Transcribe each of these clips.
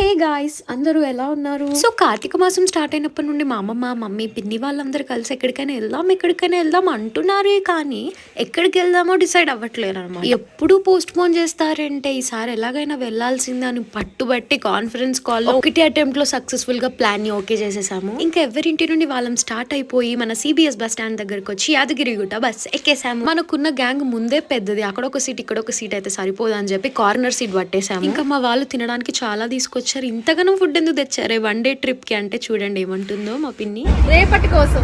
Hey guys, అందరూ ఎలా ఉన్నారు? సో కార్తీక మాసం స్టార్ట్ అయినప్పటి నుండి మా అమ్మమ్మ, మమ్మీ, పిన్ని వాళ్ళందరూ కలిసి ఎక్కడికైనా వెళ్దాం అంటున్నారే కానీ ఎక్కడికి వెళ్దామో డిసైడ్ అవ్వట్లేరు అనమాట. ఎప్పుడు పోస్ట్ పోన్ చేస్తారంటే ఈసారి ఎలాగైనా వెళ్లాల్సిందే అని పట్టుబట్టి కాన్ఫరెన్స్ కాల్ లో ఒకటి అటెంప్ట్ లో సక్సెస్ఫుల్ గా ప్లాన్ ని ఓకే చేసేసాము. ఇంకా ఎవరింటి నుండి వాళ్ళం స్టార్ట్ అయిపోయి మన సిబిఎస్ బస్ స్టాండ్ దగ్గరకు వచ్చి యాదగిరిగుట్ట బస్ ఎక్కేసాము. మనకున్న గ్యాంగ్ ముందే పెద్దది, అక్కడ ఒక సీట్ ఇక్కడ ఒక సీట్ అయితే సరిపోదు అని చెప్పి కార్నర్ సీట్ పట్టేసాము. ఇంకా మా వాళ్ళు తినడానికి చాలా తీసుకొచ్చారు. ఇంతగానో ఫుడ్ ఎందుకు తెచ్చారే వన్ డే ట్రిప్ కి అంటే చూడండి ఏమంటుందో మా పిన్ని. రేపటి కోసం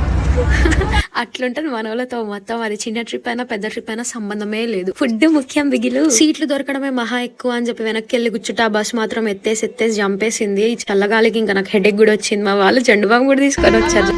అట్లుంటది మన వాళ్ళతో మొత్తం. అది చిన్న ట్రిప్ అయినా పెద్ద ట్రిప్ అయినా సంబంధమే లేదు, ఫుడ్ ముఖ్యం. బిగిలు సీట్లు దొరకడమే మహా ఎక్కువ అని చెప్పి వెనక్కి వెళ్ళి కూర్చుంటే ఆ బస్ మాత్రం ఎత్తేసి చంపేసింది. ఈ చల్లగాలికి ఇంకా నాకు హెడేక్ కూడా వచ్చింది. మా వాళ్ళు జెండు బాంబు కూడా తీసుకొని వచ్చారు.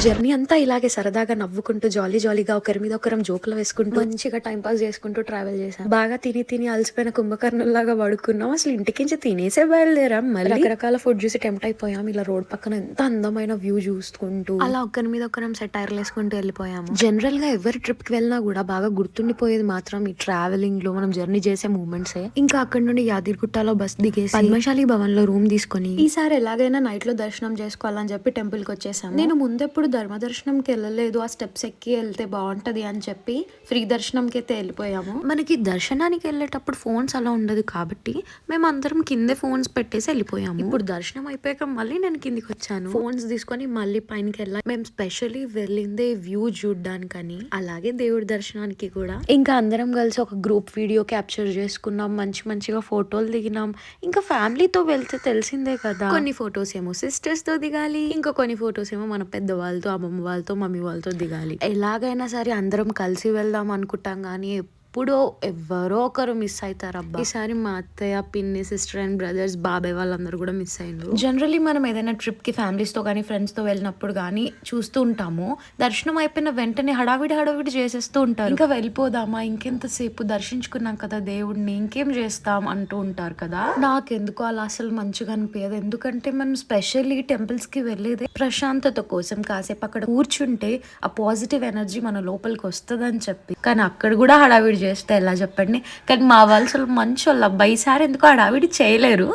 జర్నీ అంతా ఇలాగే సరదాగా నవ్వుకుంటూ జాలీగా ఒకరి మీద ఒకరం జోకులు వేసుకుంటూ మంచిగా టైం పాస్ చేసుకుంటూ ట్రావెల్ చేసాం. బాగా తిని అలసిపోయిన కుంభకర్ణుల్లాగా పడుకున్నాం. అసలు ఇంటికించి తినేసే బయలుదేరాం. మళ్ళీ రకరకాల ఫుడ్ చూసి టెంప్ట్ అయిపోయాం. ఇలా రోడ్ పక్కన ఎంత అందమైన వ్యూ చూసుకుంటూ అలా ఒకరి మీద ఒకరం సెటైర్లు వేసుకుంటూ వెళ్ళిపోయాము. జనరల్ గా ఎవరి ట్రిప్ కి వెళ్ళినా కూడా బాగా గుర్తుండిపోయేది మాత్రం ఈ ట్రావెలింగ్ లో మనం జర్నీ చేసే మూమెంట్సే. ఇంకా అక్కడ నుండి యాదగిరిగుట్టలో బస్ దిగేసి పద్మశాలి భవన్ లో రూమ్ తీసుకుని ఈసారి ఎలాగైనా నైట్ లో దర్శనం చేసుకోవాలని చెప్పి టెంపుల్ కి వచ్చేసాము. నేను ముందెప్పుడు ధర్మ దర్శనంకి వెళ్ళలేదు, ఆ స్టెప్స్ ఎక్కి వెళ్తే బాగుంటది అని చెప్పి ఫ్రీ దర్శనంకి అయితే వెళ్ళిపోయాము. మనకి దర్శనానికి వెళ్ళేటప్పుడు ఫోన్స్ అలా ఉండదు కాబట్టి మేము అందరం కిందే ఫోన్స్ పెట్టేసి వెళ్ళిపోయాము. ఇప్పుడు దర్శనం అయిపోయాక మళ్ళీ నేను కిందికి వచ్చాను. ఫోన్స్ తీసుకొని మళ్ళీ పైనకి వెళ్ళాలి. మేము స్పెషల్లీ వెళ్ళిందే వ్యూ చూడ్డానికని, అలాగే దేవుడి దర్శనానికి కూడా. ఇంకా అందరం కలిసి ఒక గ్రూప్ వీడియో క్యాప్చర్ చేసుకున్నాం. మంచిగా ఫోటోలు దిగినాం. ఇంకా ఫ్యామిలీతో వెళ్తే తెలిసిందే కదా, కొన్ని ఫొటోస్ ఏమో సిస్టర్స్ తో దిగాలి, ఇంకా కొన్ని ఫొటోస్ ఏమో మన పెద్దవాళ్ళతో, అమ్మమ్మ వాళ్ళతో, మమ్మీ వాళ్ళతో దిగాలి. ఎలాగైనా సరే అందరం కలిసి వెళ్దాం అనుకుంటాం కానీ ఎప్పుడో ఎవరో ఒకరు మిస్ అవుతారు. అబ్బా ఈసారి మా అత్తయ్య, పిన్ని, సిస్టర్ అండ్ బ్రదర్స్, బాబాయ్ వాళ్ళందరూ కూడా మిస్ అయ్యారు. జనరల్లీ మనం ఏదైనా ట్రిప్ కి ఫ్యామిలీస్ తో కానీ ఫ్రెండ్స్ తో వెళ్ళినప్పుడు కానీ చూస్తూ ఉంటాము, దర్శనం అయిపోయిన వెంటనే హడావిడి చేసేస్తూ ఉంటారు. ఇంకా వెళ్ళిపోదామా, ఇంకెంతసేపు దర్శించుకున్నాం కదా దేవుడిని, ఇంకేం చేస్తాం అంటూ ఉంటారు కదా. నాకెందుకు అలా అసలు మంచిగా అనిపించదు. ఎందుకంటే మనం స్పెషల్లీ టెంపుల్స్ కి వెళ్ళేదే ప్రశాంతత కోసం, కాసేపు అక్కడ కూర్చుంటే ఆ పాజిటివ్ ఎనర్జీ మన లోపలికి వస్తుందని చెప్పి. కానీ అక్కడ కూడా హడావిడి చేస్తే ఎలా చెప్పండి. కానీ మా వాళ్ళు అసలు మంచి వాళ్ళు అబ్బా, ఈసారి ఎందుకో హడావిడి చేయలేరు.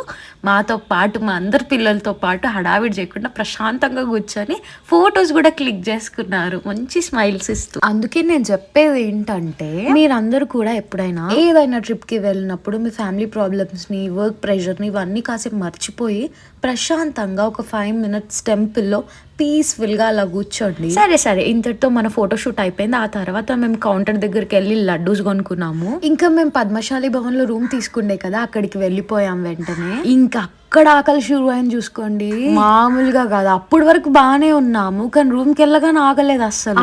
మాతో పాటు, మా అందరి పిల్లలతో పాటు హడావిడి చేయకుండా ప్రశాంతంగా కూర్చొని ఫొటోస్ కూడా క్లిక్ చేసుకున్నారు, మంచి స్మైల్స్ ఇస్తూ. అందుకే నేను చెప్పేది ఏంటంటే, మీరందరూ కూడా ఎప్పుడైనా ఏదైనా ట్రిప్ కి వెళ్ళినప్పుడు మీ ఫ్యామిలీ ప్రాబ్లమ్స్ ని, వర్క్ ప్రెషర్ ని ఇవన్నీ కాసేపు మర్చిపోయి ప్రశాంతంగా ఒక 5 minutes టెంపుల్లో పీస్ఫుల్ గా అలా కూర్చోండి. సరే ఇంతటితో మన ఫోటోషూట్ అయిపోయింది. ఆ తర్వాత మేము కౌంటర్ దగ్గరికి వెళ్ళి లడ్డూస్ కొనుక్కున్నాము. ఇంకా మేము పద్మశాలి భవన్ లో రూమ్ తీసుకుండే కదా, అక్కడికి వెళ్ళిపోయాం. వెంటనే ఇంకా అక్కడ ఆకలి షురు అని చూసుకోండి, మామూలుగా కాదు. అప్పటి వరకు బాగానే ఉన్నాము కానీ రూమ్ కి వెళ్ళగానే ఆగలేదు అస్సలు.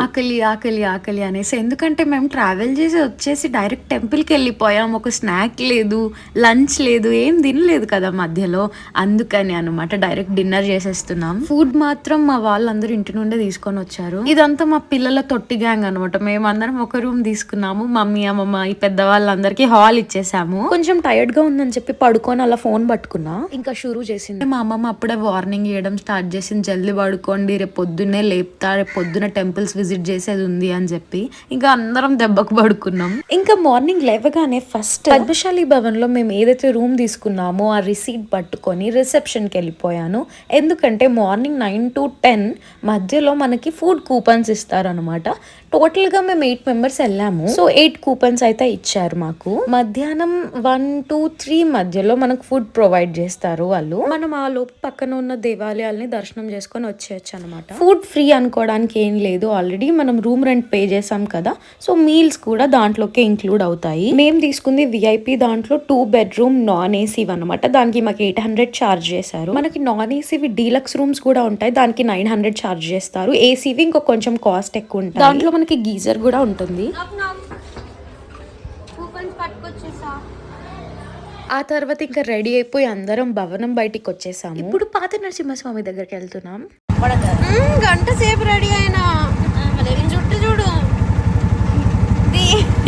ఆకలి అనేసి. ఎందుకంటే మేము ట్రావెల్ చేసి వచ్చేసి డైరెక్ట్ టెంపుల్ కి వెళ్ళిపోయాం. ఒక స్నాక్ లేదు, లంచ్ లేదు, ఏం తినలేదు కదా మధ్యలో. అందుకని అనమాట డైరెక్ట్ డిన్నర్ చేసేస్తున్నాం. ఫుడ్ మాత్రం మా వాళ్ళందరూ ఇంటి నుండే తీసుకొని వచ్చారు. ఇదంతా మా పిల్లల తొట్టి గ్యాంగ్ అనమాట. మేమందరం ఒక రూమ్ తీసుకున్నాము. మమ్మీ, అమ్మమ్మ, ఈ పెద్ద వాళ్ళందరికీ హాల్ ఇచ్చేసాము. కొంచెం టైర్డ్ గా ఉందని చెప్పి పడుకొని అలా ఫోన్ పట్టుకున్నా. ఇంకా షురూ చేసింది. మా అమ్మమ్మ అప్పుడే వార్నింగ్ ఇవ్వడం స్టార్ట్ చేసింది, జల్దీ పడుకోండి, రేపు పొద్దున్నే లేపుతా, రేపు పొద్దున్న టెంపుల్స్ విజిట్ చేసేది ఉంది అని చెప్పి. ఇంకా అందరం దెబ్బకు పడుకున్నాం. ఇంకా మార్నింగ్ లేవగానే ఫస్ట్ పద్మశాలి భవన్ లో మేము ఏదైతే రూమ్ తీసుకున్నామో ఆ రిసీట్ పట్టుకొని రిసెప్షన్ కి వెళ్ళిపోయాను. ఎందుకంటే మార్నింగ్ 9 to 10 మధ్యలో మనకి ఫుడ్ కూపన్స్ ఇస్తారనమాట. టోటల్ గా మేము 8 members వెళ్ళాము. సో 8 కూపన్స్ అయితే ఇచ్చారు మాకు. మధ్యాహ్నం 1 to 3 మధ్యలో మనకు ఫుడ్ ప్రొవైడ్ చేస్తారు వాళ్ళు. మనం ఆ లోపు పక్కన ఉన్న దేవాలయాల్ని దర్శనం చేసుకొని వచ్చేయచ్చు అనమాట. ఫుడ్ ఫ్రీ అనుకోవడానికి ఏం లేదు, ఆల్రెడీ మనం రూమ్ రెంట్ పే చేసాం కదా, సో మీల్స్ కూడా దాంట్లోకే ఇంక్లూడ్ అవుతాయి. మేము తీసుకుంది విఐపి, దాంట్లో 2 bedroom నాన్ ఏసీ అనమాట. దానికి మాకు 800 ఛార్జ్ చేశారు. మనకి నాన్ ఏసీవి డీలక్స్ రూమ్స్ కూడా ఉంటాయి, దానికి 900 ఛార్జ్ చేస్తారు. ఏసీవి ఇంకో కొంచెం కాస్ట్ ఎక్కువ ఉంటాయి. దాంట్లో మనకి గీజర్ కూడా ఉంటుంది. ఆ తర్వాత ఇంకా రెడీ అయిపోయి అందరం భవనం బయటికి వచ్చేసాము. ఇప్పుడు పాత నరసింహస్వామి దగ్గరికి వెళ్తున్నాం. గంట సేపు రెడీ అయినా చుట్టూ చూడు,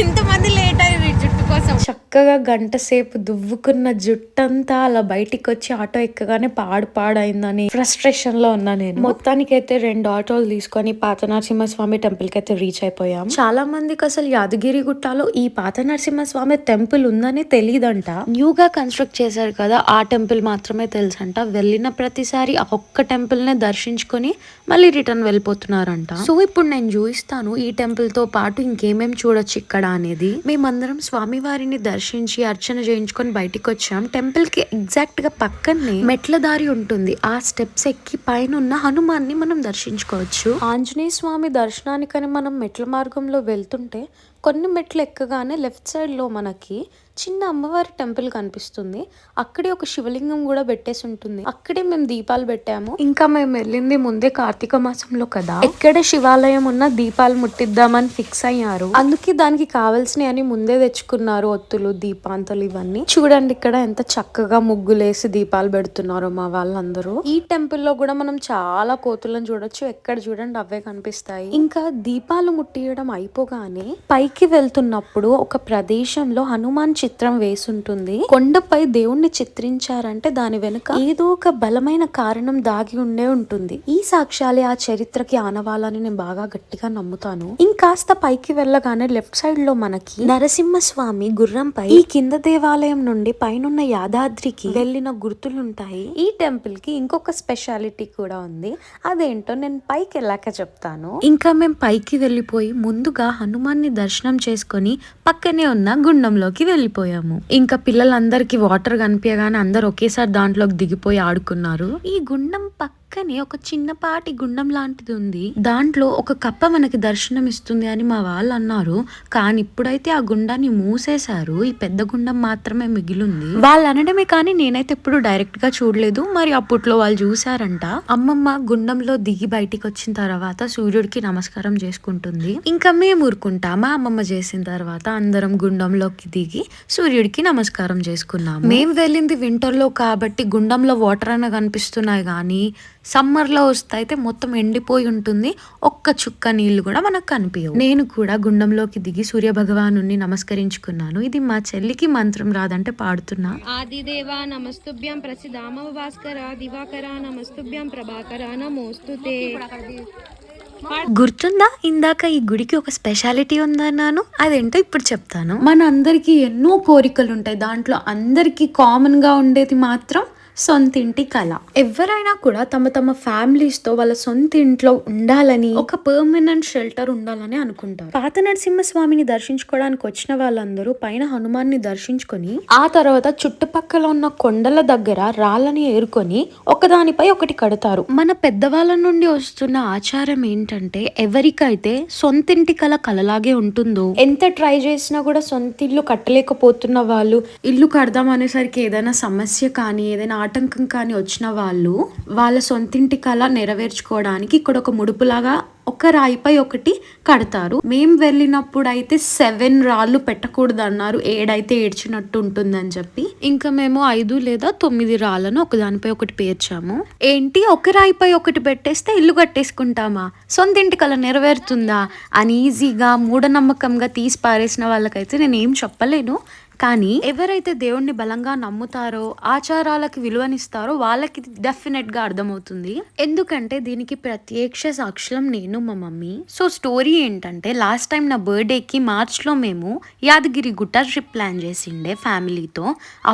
ఇంతమంది లేట్ అయ్యి చుట్టూ జుట్టు కోసం. చక్కగా గంట సేపు దువ్వుకున్న జుట్టంతా అలా బయటికి వచ్చి ఆటో ఎక్కగానే పాడైందని ఫ్రస్ట్రేషన్ లో ఉన్నా నేను. మొత్తానికైతే 2 ఆటోలు తీసుకొని పాత నరసింహస్వామి టెంపుల్ కి అయితే రీచ్ అయిపోయాం. చాలా మందికి అసలు యాదగిరి గుట్టలో ఈ పాత నరసింహస్వామి టెంపుల్ ఉందని తెలియదంట. న్యూగా కన్స్ట్రక్ట్ చేశారు కదా, ఆ టెంపుల్ మాత్రమే తెలుసంట. వెళ్ళిన ప్రతిసారి ఆ ఒక్క టెంపుల్ నే దర్శించుకొని మళ్ళీ రిటర్న్ వెళ్ళిపోతున్నారంట. సో ఇప్పుడు నేను చూపిస్తాను ఈ టెంపుల్ తో పాటు ఇంకేమేం చూడొచ్చు ఇక్కడ అనేది. మేమందరం స్వామి వారిని దర్శించి అర్చన చేయించుకొని బయటికి వచ్చాం. టెంపుల్ కి ఎగ్జాక్ట్ గా పక్కనే మెట్ల దారి ఉంటుంది. ఆ స్టెప్స్ ఎక్కి పైన ఉన్న హనుమాన్ని మనం దర్శించుకోవచ్చు. ఆంజనేయ స్వామి దర్శనానికని మనం మెట్ల మార్గంలో వెళ్తుంటే కొన్ని మెట్లు ఎక్కగానే లెఫ్ట్ సైడ్ లో మనకి చిన్న అమ్మవారి టెంపుల్ కనిపిస్తుంది. అక్కడే ఒక శివలింగం కూడా పెట్టేసి ఉంటుంది. అక్కడే మేము దీపాలు పెట్టాము. ఇంకా మేము వెళ్ళింది ముందే కార్తీక మాసంలో కదా, ఎక్కడ శివాలయం ఉన్న దీపాలు ముట్టిద్దామని ఫిక్స్ అయ్యారు. అందుకే దానికి కావాల్సినవి అని ముందే తెచ్చుకున్నారు. ఒత్తులు, దీపాంతలు ఇవన్నీ చూడండి. ఇక్కడ ఎంత చక్కగా ముగ్గులేసి దీపాలు పెడుతున్నారో మా వాళ్ళందరూ. ఈ టెంపుల్ లో కూడా మనం చాలా కోతులను చూడొచ్చు. ఎక్కడ చూడండి అవే కనిపిస్తాయి. ఇంకా దీపాలు ముట్టియడం అయిపోగానే పైకి వెళ్తున్నప్పుడు ఒక ప్రదేశంలో హనుమాన్ చిత్రం వేసుంటుంది. కొండపై దేవుణ్ణి చిత్రించారంటే దాని వెనుక ఏదో ఒక బలమైన కారణం దాగి ఉండే ఉంటుంది. ఈ సాక్ష్యాలే ఆ చరిత్రకి ఆనవాలని నేను బాగా గట్టిగా నమ్ముతాను. ఇంకాస్త పైకి వెళ్ళగానే లెఫ్ట్ సైడ్ లో మనకి నరసింహస్వామి గుర్రంపై ఈ కింద దేవాలయం నుండి పైనున్న యాదాద్రికి వెళ్ళిన గుర్తులుంటాయి. ఈ టెంపుల్ కి ఇంకొక స్పెషాలిటీ కూడా ఉంది. అదేంటో నేను పైకి వెళ్ళాక చెప్తాను. ఇంకా మేము పైకి వెళ్ళిపోయి ముందుగా హనుమాన్ని దర్శనం చేసుకొని పక్కనే ఉన్న గుండంలోకి వెళ్ళిపోయాము. ఇంకా పిల్లలందరికీ వాటర్ కనిపించగానే అందరు ఒకేసారి దాంట్లోకి దిగిపోయి ఆడుకున్నారు. ఈ గుండం పక్కనే ఒక చిన్నపాటి గుండం లాంటిది ఉంది. దాంట్లో ఒక కప్ప మనకి దర్శనం ఇస్తుంది అని మా వాళ్ళు అన్నారు. కానీ ఇప్పుడైతే ఆ గుండాన్ని మూసేశారు. ఈ పెద్ద గుండం మాత్రమే మిగిలింది. వాళ్ళు అనడమే కానీ నేనైతే ఎప్పుడు డైరెక్ట్ గా చూడలేదు. మరి అప్పట్లో వాళ్ళు చూసారంట. అమ్మమ్మ గుండంలో దిగి బయటికి వచ్చిన తర్వాత సూర్యుడికి నమస్కారం చేసుకుంటుంది. ఇంకా మేము ఊరుకుంటామా అమ్మమ్మ చేసిన తర్వాత అందరం గుండంలోకి దిగి సూర్యుడికి నమస్కారం చేసుకున్నాము. మేము వెళ్ళింది వింటర్ లో కాబట్టి గుండంలో వాటర్ అన్న కనిపిస్తున్నాయి కానీ సమ్మర్ లో వస్తే అయితే మొత్తం ఎండిపోయి ఉంటుంది. ఒక్క చుక్క నీళ్లు కూడా మనకు కనిపించవు. నేను కూడా గుండంలోకి దిగి సూర్య భగవాను నమస్కరించుకున్నాను. ఇది మా చెల్లికి మంత్రం రాదంటే పాడుతున్నా. ఆదిదేవా నమస్తుభ్యం ప్రసిద్ధామవ భాస్కర దివాకర నమస్తుభ్యం ప్రభాకర నమోస్తుతే. గుర్తుందా ఇందాక ఈ గుడికి ఒక స్పెషాలిటీ ఉందన్నాను, అదేంటో ఇప్పుడు చెప్తాను. మన అందరికి ఎన్నో కోరికలు ఉంటాయి. దాంట్లో అందరికి కామన్ గా ఉండేది మాత్రం సొంతింటి కళ. ఎవరైనా కూడా తమ తమ ఫ్యామిలీస్ తో వాళ్ళ సొంత ఇంట్లో ఉండాలని, ఒక పర్మనెంట్ షెల్టర్ ఉండాలని అనుకుంటారు. పాత నరసింహస్వామిని దర్శించుకోవడానికి వచ్చిన వాళ్ళందరూ పైన హనుమాన్ని దర్శించుకొని ఆ తర్వాత చుట్టుపక్కల ఉన్న కొండల దగ్గర రాళ్ళని ఏరుకొని ఒకదానిపై ఒకటి కడతారు. మన పెద్దవాళ్ళ నుండి వస్తున్న ఆచారం ఏంటంటే ఎవరికైతే సొంతింటి కళలాగే ఉంటుందో, ఎంత ట్రై చేసినా కూడా సొంత ఇల్లు కట్టలేకపోతున్న వాళ్ళు, ఇల్లు కడదాం అనేసరికి ఏదైనా సమస్య కానీ ఏదైనా ఆటంకం కానీ వచ్చిన వాళ్ళు వాళ్ళ సొంతింటి కళ నెరవేర్చుకోవడానికి ఇక్కడ ఒక ముడుపులాగా ఒక రాయిపై ఒకటి కడతారు. మేము వెళ్ళినప్పుడు అయితే 7 రాళ్ళు పెట్టకూడదు అన్నారు. 7 అయితే ఏడ్చినట్టు ఉంటుందని చెప్పి ఇంకా మేము 5 లేదా 9 రాళ్ళను ఒకదానిపై ఒకటి పేర్చాము. ఏంటి ఒక రాయిపై ఒకటి పెట్టేస్తే ఇల్లు కట్టేసుకుంటామా, సొంతింటి కళ నెరవేరుతుందా అని ఈజీగా మూఢనమ్మకంగా తీసి పారేసిన వాళ్ళకైతే నేను ఏం చెప్పలేను. కానీ ఎవరైతే దేవుణ్ణి బలంగా నమ్ముతారో, ఆచారాలకు విలువనిస్తారో వాళ్ళకి డెఫినెట్ గా అర్థమవుతుంది. ఎందుకంటే దీనికి ప్రత్యక్ష సాక్ష్యం నేను, మా మమ్మీ. సో స్టోరీ ఏంటంటే లాస్ట్ టైం నా బర్త్డేకి మార్చ్ లో మేము యాదగిరి గుట్ట ట్రిప్ ప్లాన్ చేసిండే ఫ్యామిలీతో.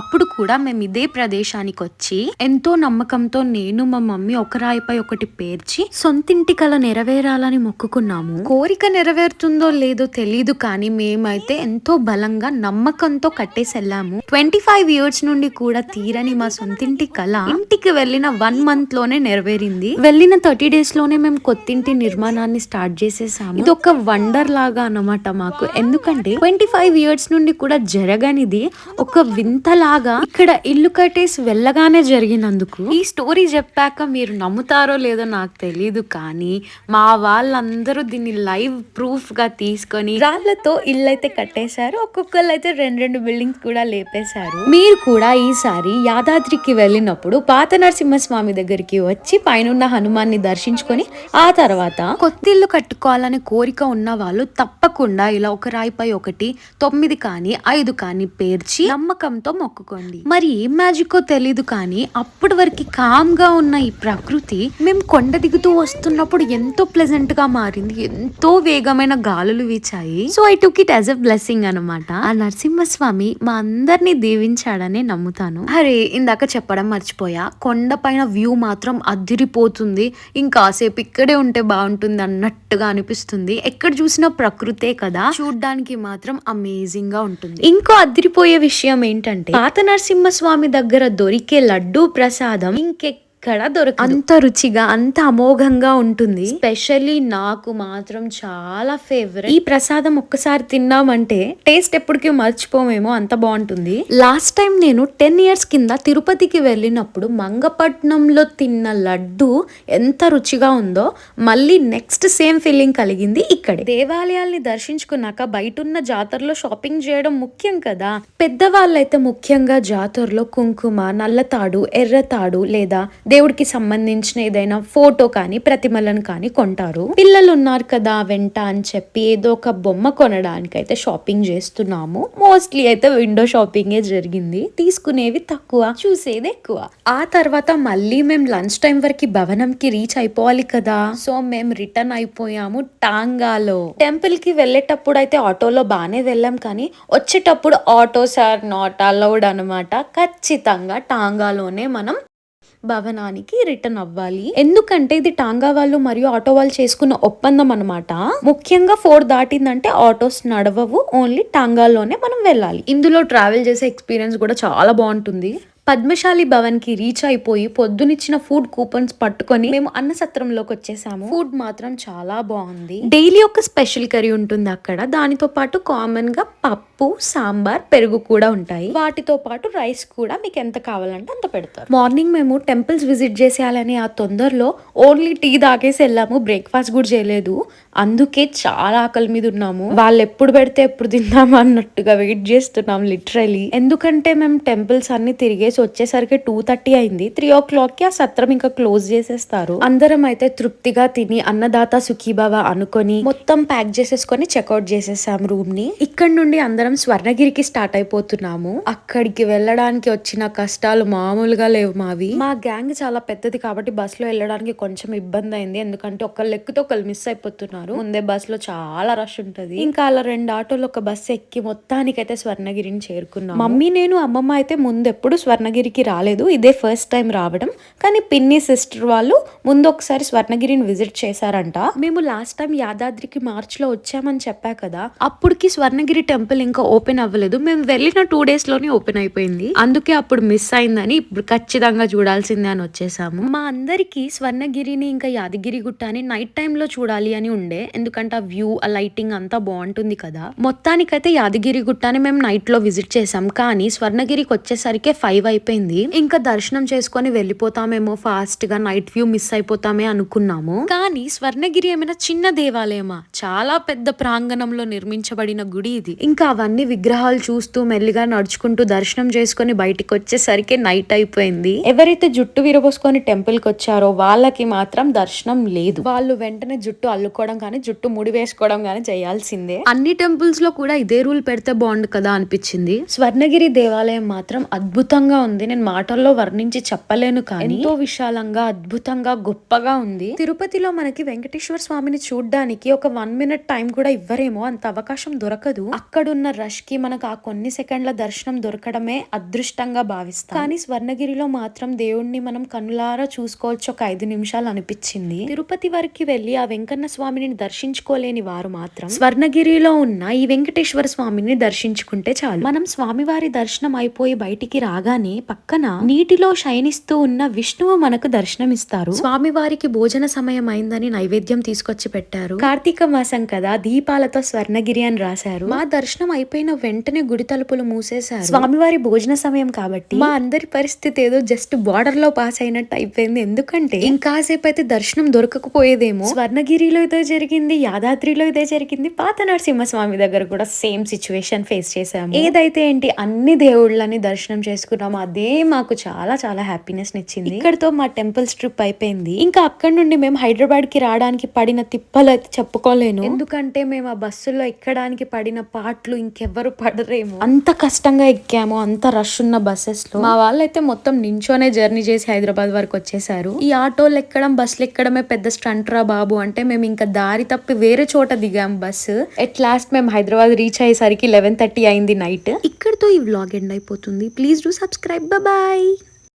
అప్పుడు కూడా మేము ఇదే ప్రదేశానికి వచ్చి ఎంతో నమ్మకంతో నేను, మా మమ్మీ ఒక రాయిపై ఒకటి పేర్చి సొంతింటి కళ నెరవేరాలని మొక్కుకున్నాము. కోరిక నెరవేరుతుందో లేదో తెలీదు కానీ మేమైతే ఎంతో బలంగా నమ్మకంతో కట్టేసి వెళ్ళాము. 25 years నుండి కూడా తీరని మా సొంతింటి కళ ఇంటికి వెళ్ళిన 1 month లోనే నెరవేరింది. వెళ్ళిన 30 days లోనే మేము కొత్తింటి నిర్మాణాన్ని స్టార్ట్ చేసేసాము. ఇది ఒక వండర్ లాగా అన్నమాట మాకు. ఎందుకంటే 25 years నుండి కూడా జరగనిది ఒక వింతలాగా ఇక్కడ ఇల్లు కట్టేసి వెళ్ళగానే జరిగినందుకు. ఈ స్టోరీ చెప్పాక మీరు నమ్ముతారో లేదో నాకు తెలీదు కానీ మా వాళ్ళందరూ దీన్ని లైవ్ ప్రూఫ్ గా తీసుకొని రాళ్లతో ఇల్లు అయితే కట్టేశారు. ఒక్కొక్కళ్ళు అయితే 2 రెండు బిల్డింగ్స్ కూడా లేపేశారు. మీరు కూడా ఈసారి యాదాద్రికి వెళ్ళినప్పుడు పాత నరసింహస్వామి దగ్గరికి వచ్చి పైనున్న హనుమాన్ని దర్శించుకొని ఆ తర్వాత కొత్తిల్లు కట్టుకోవాలనే కోరిక ఉన్న వాళ్ళు తప్పకుండా ఇలా ఒక రాయిపై ఒకటి 9 కానీ 5 కానీ పేర్చి నమ్మకంతో మొక్కుకోండి. మరి ఏం మ్యాజికో తెలీదు కానీ అప్పటి వరకు కామ్ గా ఉన్న ఈ ప్రకృతి మేము కొండ దిగుతూ వస్తున్నప్పుడు ఎంతో ప్లెజెంట్ గా మారింది. ఎంతో వేగమైన గాలులు వీచాయి. So I took it as a blessing అనమాట. ఆ నరసింహస్వామి మా అందరినీ దీవించాడనే నమ్ముతాను. అరే ఇందాక చెప్పడం మర్చిపోయా, కొండ పైన వ్యూ మాత్రం అదిరిపోతుంది. ఇంకాసేపు ఇక్కడే ఉంటే బాగుంటుంది అన్నట్టుగా అనిపిస్తుంది. ఎక్కడ చూసినా ప్రకృతే కదా, చూడ్డానికి మాత్రం అమేజింగ్ గా ఉంటుంది. ఇంకో అదిరిపోయే విషయం ఏంటంటే పాత నరసింహస్వామి దగ్గర దొరికే లడ్డూ ప్రసాదం ఇంకెక్కడ దొరకదు. అంత రుచిగా అంత అమోఘంగా ఉంటుంది. స్పెషల్లీ నాకు మాత్రం చాలా ఫేవరెట్. ఈ ప్రసాదం ఒక్కసారి తిన్నామంటే టేస్ట్ ఎప్పటికీ మర్చిపోమేమో, అంత బాగుంటుంది. లాస్ట్ టైం నేను 10 years కింద తిరుపతికి వెళ్ళినప్పుడు మంగపట్నంలో తిన్న లడ్డు ఎంత రుచిగా ఉందో మళ్ళీ నెక్స్ట్ సేమ్ ఫీలింగ్ కలిగింది ఇక్కడే. దేవాలయాల్ని దర్శించుకున్నాక బయటున్న జాతరలో షాపింగ్ చేయడం ముఖ్యం కదా. పెద్దవాళ్ళైతే ముఖ్యంగా జాతరలో కుంకుమ, నల్లతాడు, ఎర్రతాడు లేదా దేవుడికి సంబంధించిన ఏదైనా ఫోటో కానీ ప్రతిమలను కానీ కొంటారు. పిల్లలు ఉన్నారు కదా వెంట అని చెప్పి ఏదో ఒక బొమ్మ కొనడానికి అయితే షాపింగ్ చేస్తున్నాము. మోస్ట్లీ అయితే విండో షాపింగే జరిగింది. తీసుకునేవి తక్కువ, చూసేది ఎక్కువ. ఆ తర్వాత మళ్ళీ మేము లంచ్ టైం వరకు భవనంకి రీచ్ అయిపోవాలి కదా. సో మేము రిటర్న్ అయిపోయాము టాంగాలో. టెంపుల్ కి వెళ్ళేటప్పుడు అయితే ఆటోలో బాగానే వెళ్ళాం కానీ వచ్చేటప్పుడు ఆటోస్ ఆర్ నాట్ అలౌడ్ అనమాట. ఖచ్చితంగా టాంగాలోనే మనం భవనానికి రిటర్న్ అవ్వాలి. ఎందుకంటే ఇది టాంగా వాళ్ళు మరియు ఆటో వాళ్ళు చేసుకున్న ఒప్పందం అనమాట. ముఖ్యంగా 4 దాటిందంటే ఆటోస్ నడవవు, ఓన్లీ టాంగాలోనే మనం వెళ్ళాలి. ఇందులో ట్రావెల్ చేసే ఎక్స్పీరియన్స్ కూడా చాలా బాగుంటుంది. పద్మశాలి భవన్ కి రీచ్ అయిపోయి పొద్దునిచ్చిన ఫుడ్ కూపన్స్ పట్టుకొని మేము అన్న సత్రంలోకి వచ్చేసాము. ఫుడ్ మాత్రం చాలా బాగుంది. డైలీ ఒక స్పెషల్ కర్రీ ఉంటుంది అక్కడ. దానితో పాటు కామన్ గా పప్పు, సాంబార్, పెరుగు కూడా ఉంటాయి. వాటితో పాటు రైస్ కూడా మీకు ఎంత కావాలంటే అంత పెడతారు. మార్నింగ్ మేము టెంపుల్స్ విజిట్ చేసేయాలని ఆ తొందరలో ఓన్లీ టీ తాగేసి వెళ్ళాము. బ్రేక్ఫాస్ట్ కూడా చేయలేదు. అందుకే చాలా ఆకలి మీద ఉన్నాము. వాళ్ళు ఎప్పుడు పెడితే ఎప్పుడు తిందాము అన్నట్టుగా వెయిట్ చేస్తున్నాం లిటరలీ. ఎందుకంటే మేము టెంపుల్స్ అన్ని తిరిగేసి వచ్చేసరికి 2:30 అయింది. 3 o'clock కి ఆ సత్రం ఇంకా క్లోజ్ చేసేస్తారు. అందరం అయితే తృప్తిగా తిని అన్నదాత సుఖీభవ అనుకొని మొత్తం ప్యాక్ చేసేసుకొని చెక్అవుట్ చేసేసాం రూమ్ ని. ఇక్కడ నుండి అందరం స్వర్ణగిరికి స్టార్ట్ అయిపోతున్నాము. అక్కడికి వెళ్ళడానికి వచ్చిన కష్టాలు మామూలుగా లేవు మావి. మా గ్యాంగ్ చాలా పెద్దది కాబట్టి బస్ లో వెళ్ళడానికి కొంచెం ఇబ్బంది అయింది. ఎందుకంటే ఒకళ్ళు ఎక్కితే ఒకళ్ళు మిస్ అయిపోతున్నారు. ముందే బస్ లో చాలా రష్ ఉంటది. ఇంకా అలా 2 ఆటోలు ఒక బస్ ఎక్కి మొత్తానికైతే స్వర్ణగిరిని చేరుకున్నాం. మమ్మీ, నేను, అమ్మమ్మ అయితే ముందెప్పుడు స్వర్ణగిరికి రాలేదు. ఇదే ఫస్ట్ టైం రావడం. కానీ పిన్ని సిస్టర్ వాళ్ళు ముందు ఒకసారి స్వర్ణగిరిని విజిట్ చేశారంట. మేము లాస్ట్ టైం యాదాద్రికి మార్చ్ లో వచ్చామని చెప్పా కదా, అప్పటికి స్వర్ణగిరి టెంపుల్ ఇంకా ఓపెన్ అవ్వలేదు. మేము వెళ్ళిన 2 days లోనే ఓపెన్ అయిపోయింది. అందుకే అప్పుడు మిస్ అయిందని ఇప్పుడు ఖచ్చితంగా చూడాల్సిందే అని వచ్చేసాము. మా అందరికి స్వర్ణగిరిని ఇంకా యాదగిరి గుట్టని నైట్ టైమ్ లో చూడాలి అని ఉండే. ఎందుకంటే ఆ వ్యూ, ఆ లైటింగ్ అంతా బాగుంటుంది కదా. మొత్తానికైతే యాదగిరి గుట్టని మేము నైట్ లో విజిట్ చేసాం. కానీ స్వర్ణగిరికి వచ్చేసరికి 5 అయిపోయింది. ఇంకా దర్శనం చేసుకొని వెళ్ళిపోతామేమో ఫాస్ట్ గా, నైట్ వ్యూ మిస్ అయిపోతామే అనుకున్నాము. కానీ స్వర్ణగిరి ఏమైనా చిన్న దేవాలయమా? చాలా పెద్ద ప్రాంగణంలో నిర్మించబడిన గుడి ఇది. ఇంకా అవన్నీ విగ్రహాలు చూస్తూ మెల్లిగా నడుచుకుంటూ దర్శనం చేసుకొని బయటికి వచ్చేసరికి నైట్ అయిపోయింది. ఎవరైతే జుట్టు విరబోసుకొని టెంపుల్ కి వచ్చారో వాళ్ళకి మాత్రం దర్శనం లేదు. వాళ్ళు వెంటనే జుట్టు అల్లుకోవడం కానీ జుట్టు ముడి వేసుకోవడం కానీ చేయాల్సిందే. అన్ని టెంపుల్స్ లో కూడా ఇదే రూల్ పెడితే బాగుండు కదా అనిపించింది. స్వర్ణగిరి దేవాలయం మాత్రం అద్భుతంగా ఉంది. నేను మాటల్లో వర్ణించి చెప్పలేను కానీ ఎంతో విశాలంగా, అద్భుతంగా, గొప్పగా ఉంది. తిరుపతిలో మనకి వెంకటేశ్వర స్వామిని చూడ్డానికి ఒక 1 minute టైం కూడా ఇవ్వరేమో, అంత అవకాశం దొరకదు. అక్కడున్న రష్ కి మనకు ఆ కొన్ని సెకండ్ల దర్శనం దొరకడమే అదృష్టంగా భావిస్తాం. కానీ స్వర్ణగిరిలో మాత్రం దేవుణ్ణి మనం కనులారా చూసుకోవచ్చు ఒక 5 నిమిషాలు అనిపించింది. తిరుపతి వరకు వెళ్లి ఆ వెంకన్న స్వామిని దర్శించుకోలేని వారు మాత్రం స్వర్ణగిరిలో ఉన్న ఈ వెంకటేశ్వర స్వామిని దర్శించుకుంటే చాలు. మనం స్వామివారి దర్శనం అయిపోయి బయటికి రాగానే పక్కన నీటిలో శయనిస్తూ ఉన్న విష్ణువు మనకు దర్శనమిస్తారు. స్వామివారికి భోజన సమయం అయిందని నైవేద్యం తీసుకొచ్చి పెట్టారు. కార్తీక మాసం కదా, దీపాలతో స్వర్ణగిరి అని రాశారు. మా దర్శనం అయిపోయిన వెంటనే గుడి తలుపులు మూసేశారు. స్వామివారి భోజన సమయం కాబట్టి మా అందరి పరిస్థితి ఏదో జస్ట్ బార్డర్ లో పాస్ అయినట్టు అయిపోయింది. ఎందుకంటే ఇంకాసేపు అయితే దర్శనం దొరకకపోయేదేమో. స్వర్ణగిరిలో అయితే జరిగింది, యాదాద్రిలో ఇదే జరిగింది, పాత నరసింహస్వామి దగ్గర కూడా సేమ్ సిచ్యువేషన్ ఫేస్ చేసాము. ఏదైతే ఏంటి అన్ని దేవుళ్ళని దర్శనం చేసుకున్నాము, అదే మాకు చాలా చాలా హ్యాపీనెస్ ఇచ్చింది. ఇక్కడతో మా టెంపుల్స్ ట్రిప్ అయిపోయింది. ఇంకా అక్కడ నుండి మేము హైదరాబాద్ కి రావడానికి పడిన తిప్పలు అయితే చెప్పుకోలేను. ఎందుకంటే మేము ఆ బస్సులో ఎక్కడానికి పడిన పాటలు ఇంకెవ్వరు పడరేమో, అంత కష్టంగా ఎక్కాము, అంత రష్ ఉన్న బస్సెస్ లో. మా వాళ్ళైతే మొత్తం నించోనే జర్నీ చేసి హైదరాబాద్ వరకు వచ్చేసారు. ఈ ఆటోలు ఎక్కడం బస్సులు ఎక్కడమే పెద్ద స్టంట్ రా బాబు అంటే మేము ఇంకా దారి తప్పి వేరే చోట దిగాం బస్సు. ఎట్ లాస్ట్ మేము హైదరాబాద్ రీచ్ అయ్యేసరికి 11:30 అయింది నైట్. ఇక్కడతో ఈ వ్లాగ్ ఎండ్ అయిపోతుంది. Please do subscribe. బాయ్.